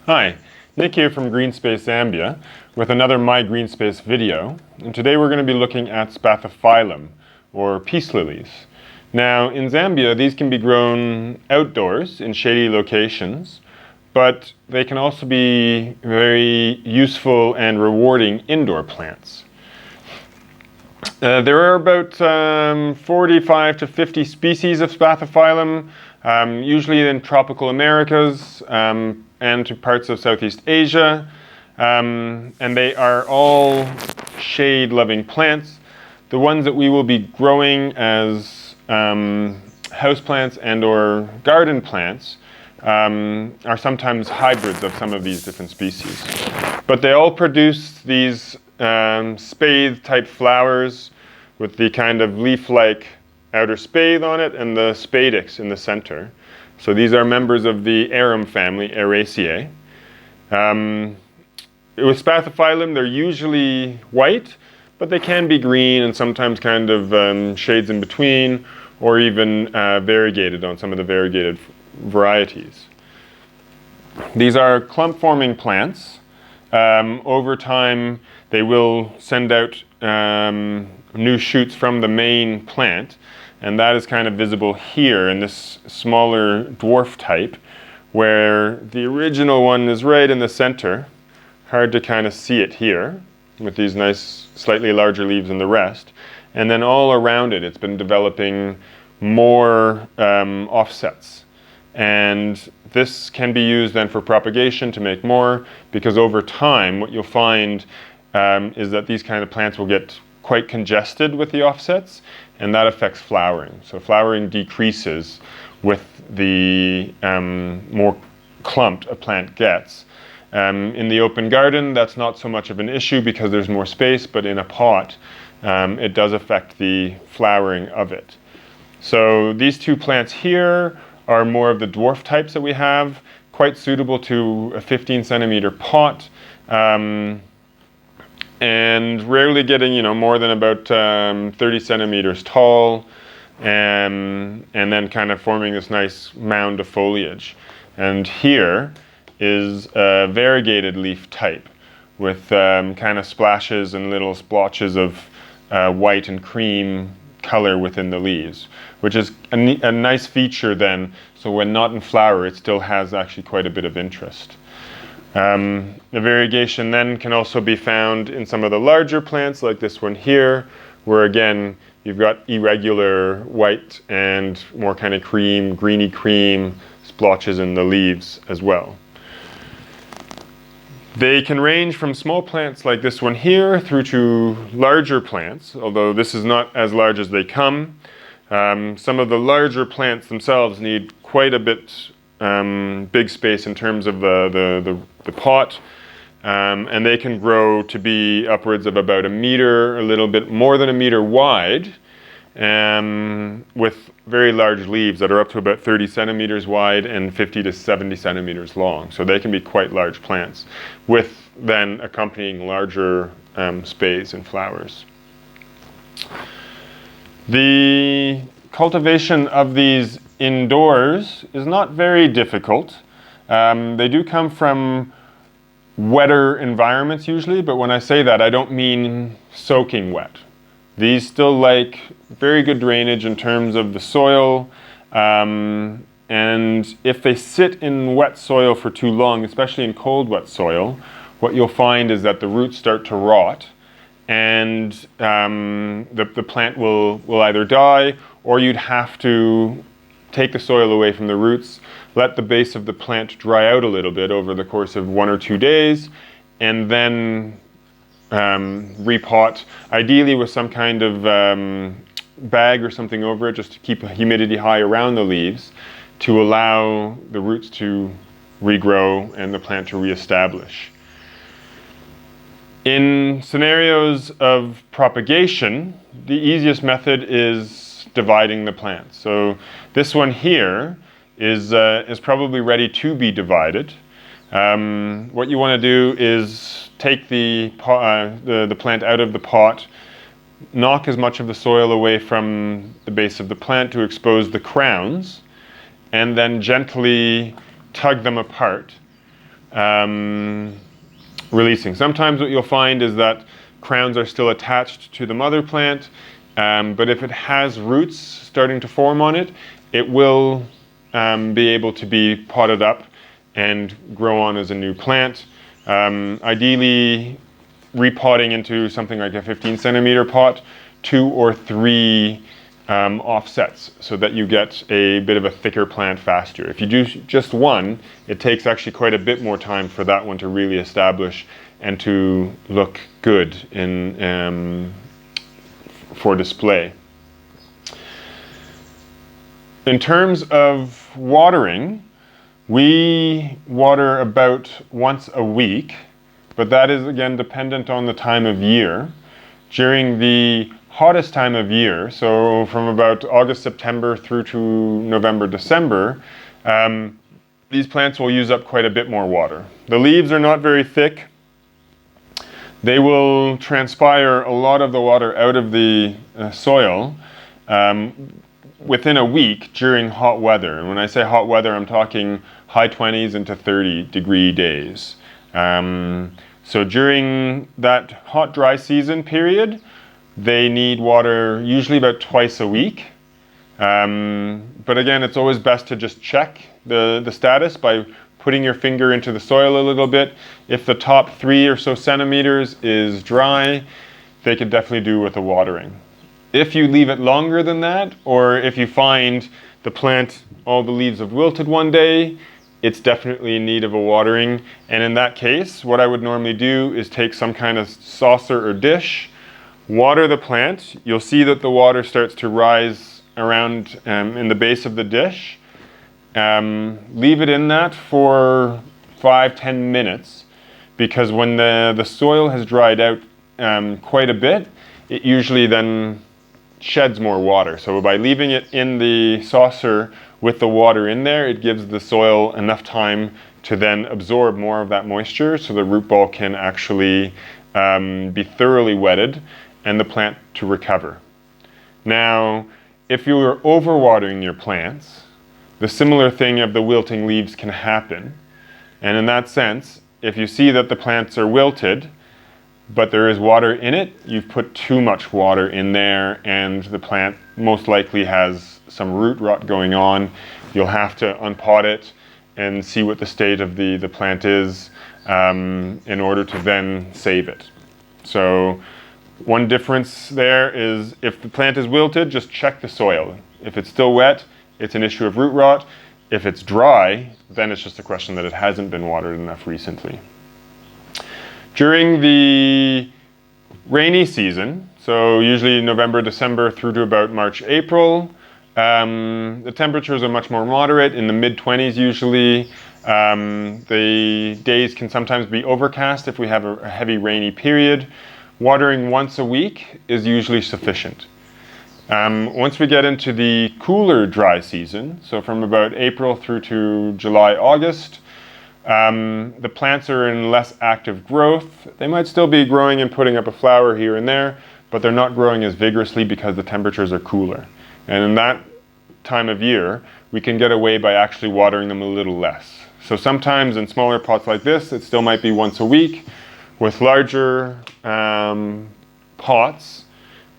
Hi, Nick here from Greenspace Zambia with another My Greenspace video. And today we're going to be looking at Spathiphyllum, or peace lilies. Now, in Zambia, these can be grown outdoors in shady locations, but they can also be very useful and rewarding indoor plants. There are about 45 to 50 species of Spathiphyllum, usually in tropical Americas and to parts of Southeast Asia, and they are all shade-loving plants. The ones that we will be growing as houseplants and or garden plants are sometimes hybrids of some of these different species. But they all produce these spathe-type flowers with the kind of leaf-like outer spathe on it and the spadix in the center. So these are members of the arum family, Araceae. With Spathiphyllum, they're usually white, but they can be green and sometimes kind of shades in between, or even variegated on some of the variegated varieties. These are clump-forming plants. Over time, they will send out new shoots from the main plant, and that is kind of visible here in this smaller dwarf type, where the original one is right in the center. Hard to kind of see it here, with these nice, slightly larger leaves than the rest. And then all around it, it's been developing more offsets. And this can be used then for propagation to make more, because over time, what you'll find is that these kind of plants will get quite congested with the offsets, and that affects flowering. So flowering decreases with the more clumped a plant gets. In the open garden, that's not so much of an issue because there's more space, but in a pot, it does affect the flowering of it. So these two plants here are more of the dwarf types that we have, quite suitable to a 15 centimeter pot, and rarely getting more than about 30 centimeters tall, and then kind of forming this nice mound of foliage. And here is a variegated leaf type with kind of splashes and little splotches of white and cream color within the leaves, which is a nice feature then, so when not in flower, it still has actually quite a bit of interest. The variegation then can also be found in some of the larger plants, like this one here, where again, you've got irregular white and more kind of cream, greeny cream splotches in the leaves as well. They can range from small plants like this one here through to larger plants, although this is not as large as they come. Some of the larger plants themselves need quite a bit big space in terms of the pot, and they can grow to be upwards of about a meter, a little bit more than a meter wide, with very large leaves that are up to about 30 centimeters wide and 50 to 70 centimeters long. So they can be quite large plants, with then accompanying larger spathes and flowers. The cultivation of these indoors is not very difficult. They do come from wetter environments usually, but when I say that, I don't mean soaking wet. These still like very good drainage in terms of the soil, and if they sit in wet soil for too long, especially in cold wet soil, what you'll find is that the roots start to rot, and the plant will either die, or you'd have to take the soil away from the roots, let the base of the plant dry out a little bit over the course of 1 or 2 days, and then repot, ideally with some kind of bag or something over it, just to keep humidity high around the leaves, to allow the roots to regrow and the plant to reestablish. In scenarios of propagation, the easiest method is dividing the plant. So this one here is probably ready to be divided. What you want to do is take the plant out of the pot, knock as much of the soil away from the base of the plant to expose the crowns, and then gently tug them apart. releasing. Sometimes what you'll find is that crowns are still attached to the mother plant, but if it has roots starting to form on it, it will be able to be potted up and grow on as a new plant. Ideally, repotting into something like a 15 centimeter pot, 2 or 3 offsets, so that you get a bit of a thicker plant faster. If you do just one, it takes actually quite a bit more time for that one to really establish and to look good for display. In terms of watering, we water about once a week, but that is again dependent on the time of year. During the hottest time of year, so from about August, September through to November, December, these plants will use up quite a bit more water. The leaves are not very thick. They will transpire a lot of the water out of the soil within a week during hot weather. And when I say hot weather, I'm talking high 20s into 30-degree days. So during that hot, dry season period, they need water usually about twice a week. But again, it's always best to just check the status by putting your finger into the soil a little bit. If the top 3 or so centimeters is dry, they could definitely do with the watering. If you leave it longer than that, or if you find the plant, all the leaves have wilted one day, it's definitely in need of a watering. And in that case, what I would normally do is take some kind of saucer or dish, water the plant. You'll see that the water starts to rise around in the base of the dish. Leave it in that for 5-10 minutes, because when the soil has dried out quite a bit, it usually then sheds more water. So by leaving it in the saucer with the water in there, it gives the soil enough time to then absorb more of that moisture, so the root ball can actually be thoroughly wetted and the plant to recover. Now, if you are overwatering your plants, the similar thing of the wilting leaves can happen. And in that sense, if you see that the plants are wilted, but there is water in it, you've put too much water in there, and the plant most likely has some root rot going on. You'll have to unpot it and see what the state of the plant is in order to then save it. So one difference there is if the plant is wilted, just check the soil. If it's still wet, it's an issue of root rot. If it's dry, then it's just a question that it hasn't been watered enough recently. During the rainy season, so usually November, December through to about March, April, the temperatures are much more moderate, in the mid-20s usually. The days can sometimes be overcast if we have a heavy rainy period. Watering once a week is usually sufficient. Once we get into the cooler dry season, so from about April through to July, August, the plants are in less active growth. They might still be growing and putting up a flower here and there, but they're not growing as vigorously because the temperatures are cooler. And in that time of year, we can get away by actually watering them a little less. So sometimes in smaller pots like this, it still might be once a week. With larger pots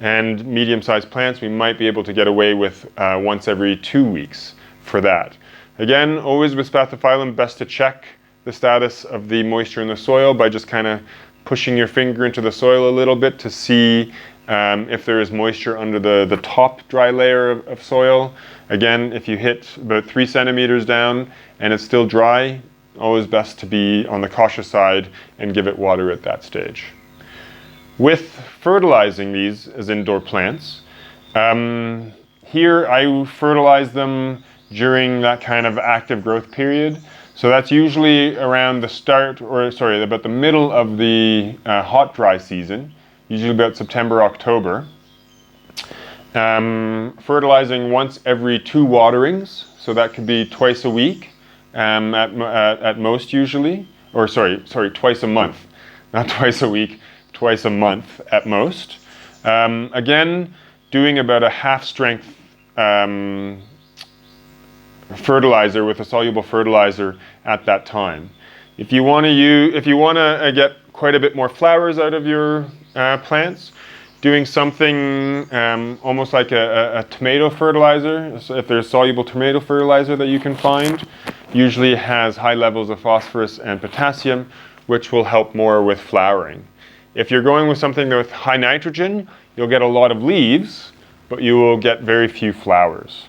and medium-sized plants, we might be able to get away with once every 2 weeks for that. Again, always with Spathiphyllum, best to check the status of the moisture in the soil by just kind of pushing your finger into the soil a little bit to see if there is moisture under the top dry layer of soil. Again, if you hit about 3 centimeters down and it's still dry, always best to be on the cautious side and give it water at that stage. With fertilizing these as indoor plants, here I fertilize them during that kind of active growth period. So that's usually around the start, or sorry, about the middle of the hot dry season, usually about September, October. Fertilizing once every 2 waterings, so that could be twice a week at most usually, or sorry, twice a month, not twice a week, twice a month at most. Again, doing about a half strength fertilizer with a soluble fertilizer at that time. If you want to get quite a bit more flowers out of your plants, doing something almost like a tomato fertilizer, so if there's soluble tomato fertilizer that you can find, usually has high levels of phosphorus and potassium, which will help more with flowering. If you're going with something with high nitrogen, you'll get a lot of leaves, but you will get very few flowers.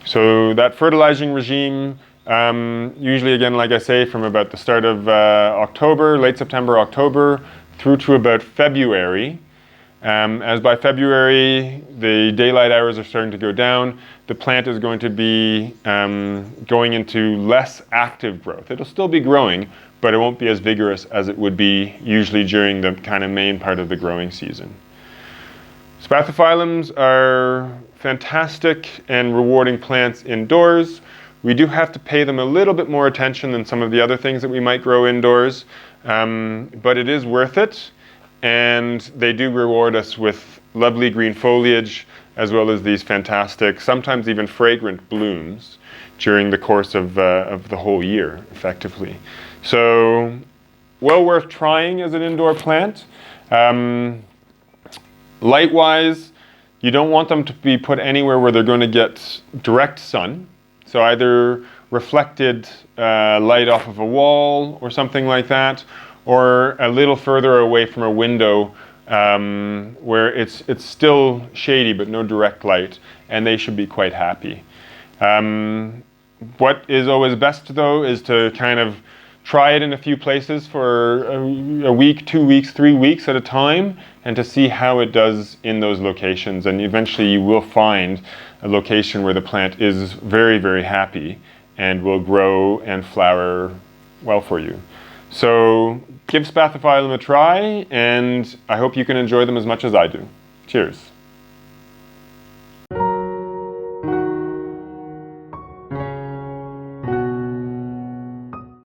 So that fertilizing regime, usually again, like I say, from about the start of October, late September, October, through to about February. As by February, the daylight hours are starting to go down, the plant is going to be going into less active growth. It'll still be growing, but it won't be as vigorous as it would be usually during the kind of main part of the growing season. Spathiphyllums are fantastic and rewarding plants indoors. We do have to pay them a little bit more attention than some of the other things that we might grow indoors, but it is worth it, and they do reward us with lovely green foliage as well as these fantastic, sometimes even fragrant blooms during the course of the whole year, effectively. So, well worth trying as an indoor plant. Light-wise, you don't want them to be put anywhere where they're going to get direct sun. So either reflected light off of a wall or something like that, or a little further away from a window where it's still shady but no direct light, and they should be quite happy. What is always best though is to kind of try it in a few places for a week, 2 weeks, 3 weeks at a time, and to see how it does in those locations. And eventually you will find a location where the plant is very, very happy and will grow and flower well for you. So give Spathiphyllum a try, and I hope you can enjoy them as much as I do. Cheers.